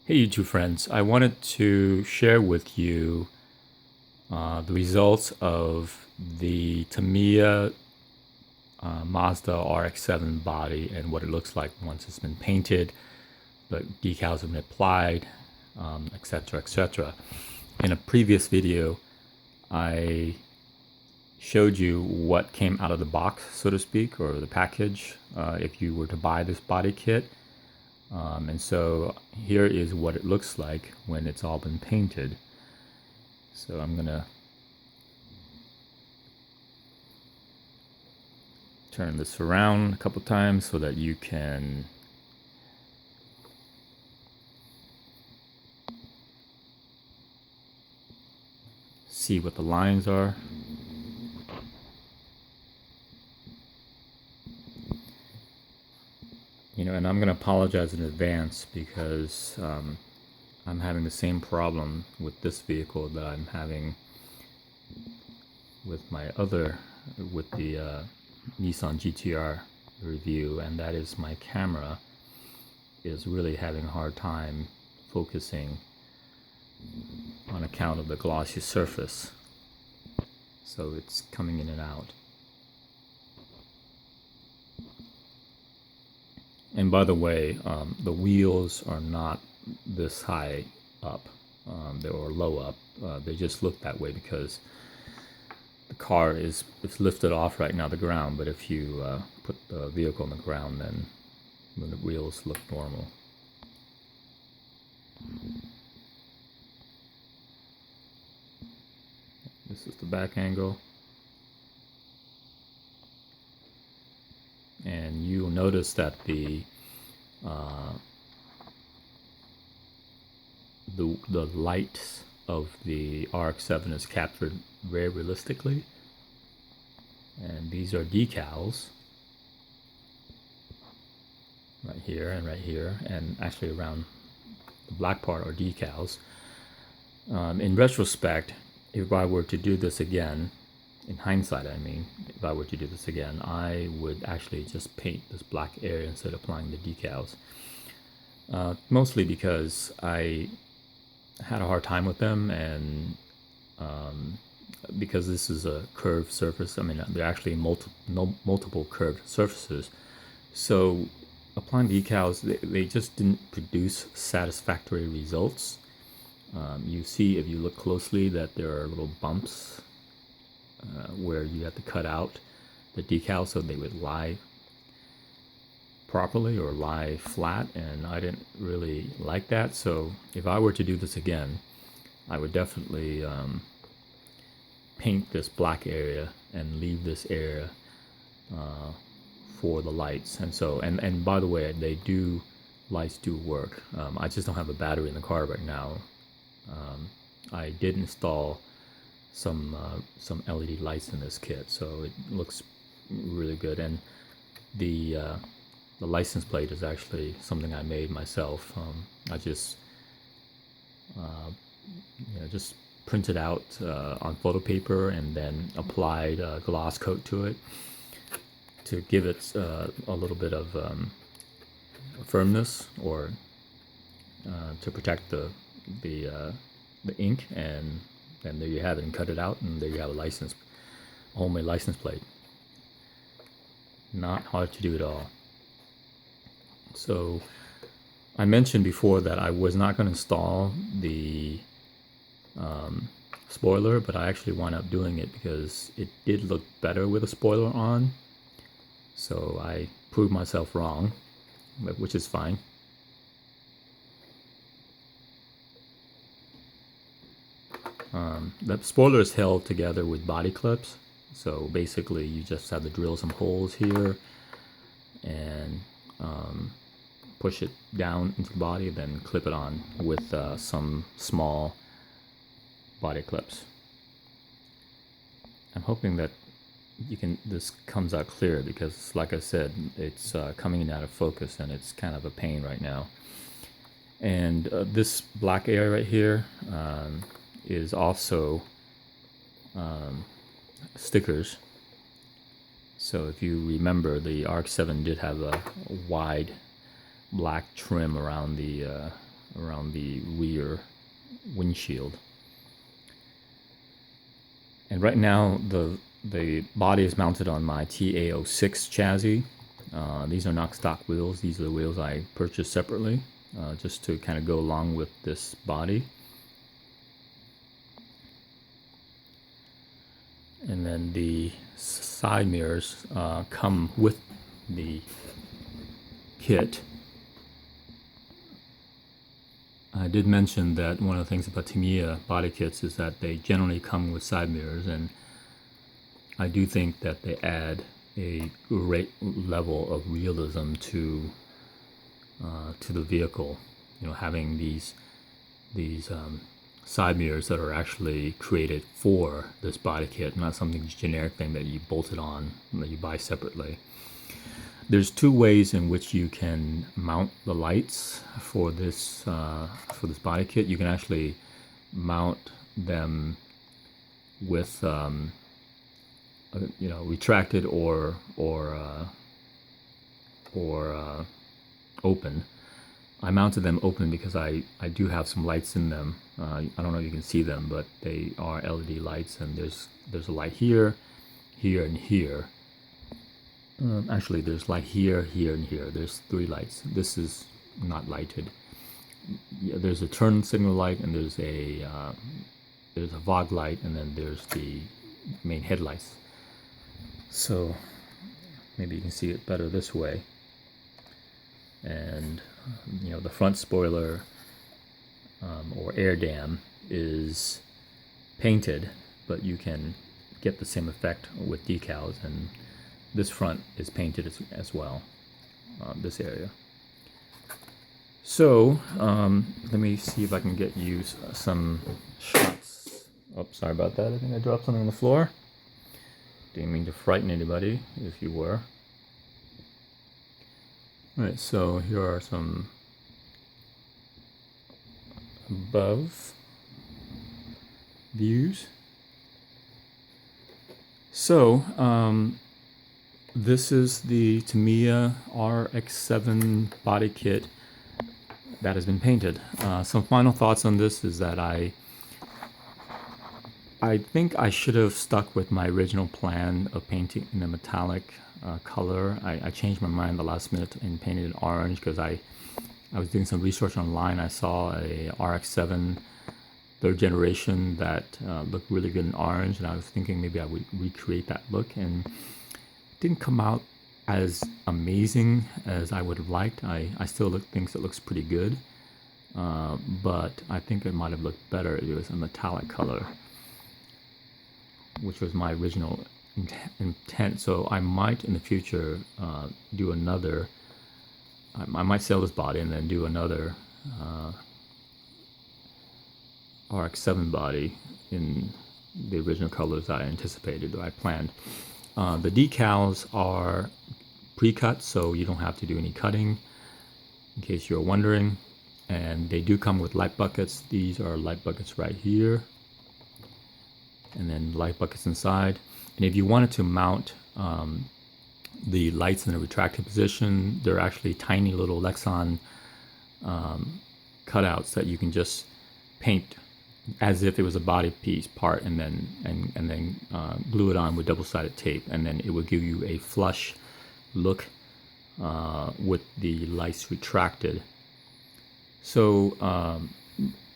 Hey YouTube friends, I wanted to share with you the results of the Tamiya Mazda RX-7 body and what it looks like once it's been painted, the decals have been applied, etc. etc. In a previous video, I showed you what came out of the box, so to speak, or the package, if you were to buy this body kit. And so here is what it looks like when it's all been painted. So I'm gonna turn this around a couple times so that you can see what the lines are. And I'm gonna apologize in advance because I'm having the same problem with this vehicle that I'm having with the Nissan GTR review, and that is my camera is really having a hard time focusing on account of the glossy surface. So it's coming in and out. And by the way, the wheels are not this high up, they were low up. They just look that way because the car is lifted off right now the ground, but if you put the vehicle on the ground, then the wheels look normal. This is the back angle. And you'll notice that the light of the RX-7 is captured very realistically. And these are decals right here, and actually around the black part are decals. In retrospect, if I were to do this again, in hindsight I mean, if I were to do this again, I would actually just paint this black area instead of applying the decals. Mostly because I had a hard time with them, and because this is a curved surface, I mean, they're actually multiple curved surfaces. So applying decals, they just didn't produce satisfactory results. You see, if you look closely, that there are little bumps where you have to cut out the decal so they would lie properly or lie flat, and I didn't really like that. So if I were to do this again, I would definitely paint this black area and leave this area for the lights. And by the way, lights do work. I just don't have a battery in the car right now. I did install some LED lights in this kit, so it looks really good. And the license plate is actually something I made myself. I just just printed out on photo paper and then applied a gloss coat to it to give it a little bit of firmness, or to protect the ink, and there you have it, and cut it out, and there you have a homemade license plate. Not hard to do at all. So I mentioned before that I was not going to install the spoiler, but I actually wound up doing it because it did look better with a spoiler on. So I proved myself wrong, which is fine. The spoiler is held together with body clips. So basically you just have to drill some holes here and push it down into the body, then clip it on with some small body clips. I'm hoping that this comes out clear, because like I said, it's coming in out of focus and it's kind of a pain right now. And this black area right here is also stickers. So if you remember, the RX-7 did have a wide black trim around the around the rear windshield. And right now the body is mounted on my TA06 chassis. These are not stock wheels. These are the wheels I purchased separately just to kind of go along with this body. And then the side mirrors come with the kit. I did mention that one of the things about Tamiya body kits is that they generally come with side mirrors, and I do think that they add a great level of realism to the vehicle. You know, having these side mirrors that are actually created for this body kit, not something generic thing that you bolted on that you buy separately. There's two ways in which you can mount the lights for this body kit. You can actually mount them with retracted or open. I mounted them open because I do have some lights in them. I don't know if you can see them, but they are LED lights, and there's a light here, here, and here. Actually, there's light here, here, and here. There's 3 lights. This is not lighted. There's a turn signal light, and there's a fog light, and then there's the main headlights. So maybe you can see it better this way. And you know, the front spoiler or air dam is painted, but you can get the same effect with decals, and this front is painted as well, this area. So let me see if I can get you some shots. Oh, sorry about that. I think I dropped something on the floor. Didn't mean to frighten anybody, if you were. Alright, so here are some above views. So, this is the Tamiya RX-7 Body Kit that has been painted. Some final thoughts on this is that I think I should have stuck with my original plan of painting in a metallic color. I changed my mind the last minute and painted it orange because I was doing some research online. I saw a RX-7 third generation that looked really good in orange, and I was thinking maybe I would recreate that look, and it didn't come out as amazing as I would have liked. I still think it looks pretty good, but I think it might have looked better if it was a metallic color, which was my original intent. So I might in the future do another, I might sell this body and then do another RX-7 body in the original colors that I anticipated or I planned. The decals are pre-cut, so you don't have to do any cutting, in case you're wondering. And they do come with light buckets. These are light buckets right here, and then light buckets inside. And if you wanted to mount the lights in a retracted position, they're actually tiny little Lexan cutouts that you can just paint as if it was a body piece part, and then glue it on with double-sided tape, and then it will give you a flush look with the lights retracted. So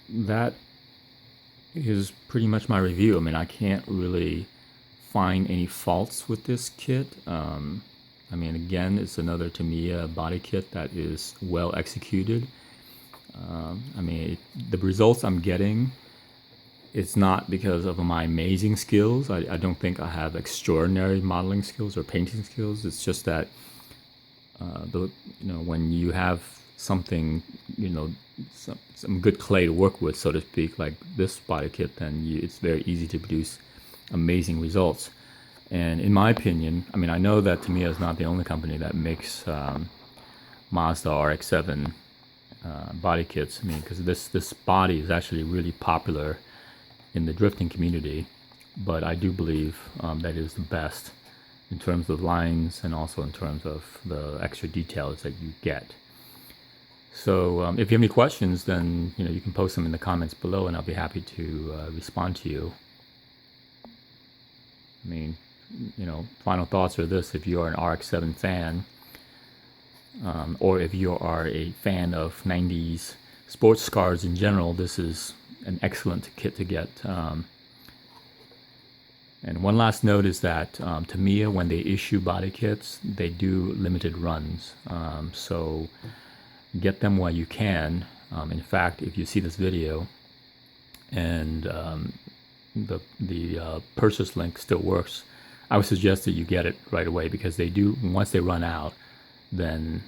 that is pretty much my review. I mean, I can't really find any faults with this kit. I mean, again, it's another Tamiya body kit that is well executed. I mean, the results I'm getting, it's not because of my amazing skills. I don't think I have extraordinary modeling skills or painting skills. It's just that when you have something, some good clay to work with, so to speak, like this body kit, then it's very easy to produce amazing results. And in my opinion, I mean, I know that Tamiya is not the only company that makes Mazda RX-7 body kits. I mean, because this body is actually really popular in the drifting community, but I do believe that it is the best in terms of lines and also in terms of the extra details that you get. So if you have any questions, then you can post them in the comments below, and I'll be happy to respond to you. I mean, final thoughts are this: if you are an RX-7 fan, or if you are a fan of 90s sports cars in general, this is an excellent kit to get. And one last note is that Tamiya, when they issue body kits, they do limited runs. So get them while you can. In fact, if you see this video and the purchase link still works, I would suggest that you get it right away, because they do, once they run out, then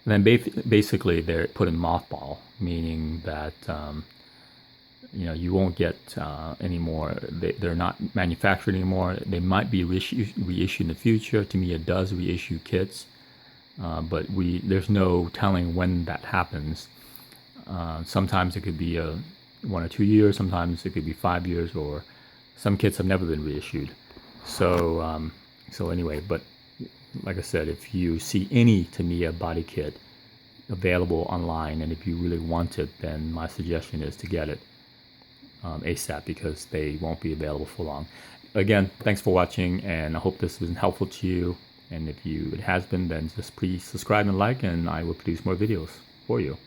basically they're put in mothball, meaning that you won't get any more. They're not manufactured anymore. They might be reissued in the future. Tamiya does reissue kits, but there's no telling when that happens. Sometimes it could be 1 or 2 years. Sometimes it could be 5 years, or some kits have never been reissued. So anyway, but like I said, if you see any Tamiya body kit available online, and if you really want it, then my suggestion is to get it ASAP, because they won't be available for long. Again, thanks for watching, and I hope this was helpful to you. And if it has been, then just please subscribe and like, and I will produce more videos for you.